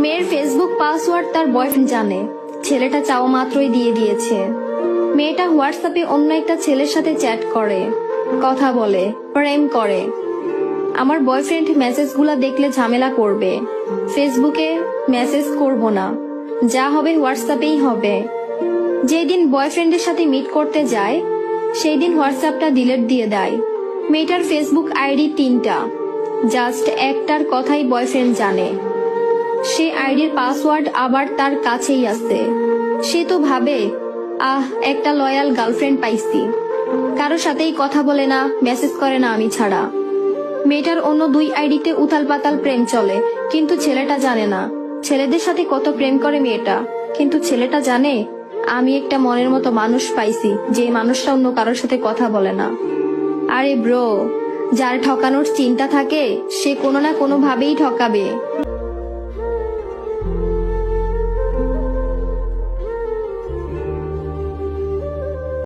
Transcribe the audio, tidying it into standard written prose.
মেয়ের Facebook password তার boyfriend জানে। ছেলেটা চাওয়া মাত্রই দিয়ে দিয়েছে। মেয়েটা হোয়াটসঅ্যাপে অন্য একটা ছেলের সাথে চ্যাট করে, কথা বলে, প্রেম করে। আমার বয়ফ্রেন্ড মেসেজগুলা দেখলে ঝামেলা করবে। ফেসবুকে মেসেজ করব না, যা হবে হোয়াটসঅ্যাপেই হবে। যেদিন বয়ফ্রেন্ডের সাথে মিট করতে যায় সেই দিন হোয়াটসঅ্যাপটা ডিলিট দিয়ে দেয়। মেয়েটার ফেসবুক আইডি 3টা, জাস্ট একটার কথাই বয়ফ্রেন্ড জানে। সে আইডির পাসওয়ার্ড আবার তার কাছেই আছে। সে তো ভাবে, একটা লয়াল গার্লফ্রেন্ড পাইছি, কারো সাথেই কথা বলে না, মেসেজ করে না আমি ছাড়া। মেয়েটার অন্য 2 আইডিতে উথাল পাতাল প্রেম চলে, কিন্তু ছেলেটা জানে না। ছেলেদের সাথে কত প্রেম করে মেয়েটা, কিন্তু ছেলেটা জানে আমি একটা মনের মতো মানুষ পাইছি, যে মানুষটা অন্য কারোর সাথে কথা বলে না। আরে ব্রো, যার ঠকানোর চিন্তা থাকে সে কোনো না কোনো ভাবেই ঠকাবে।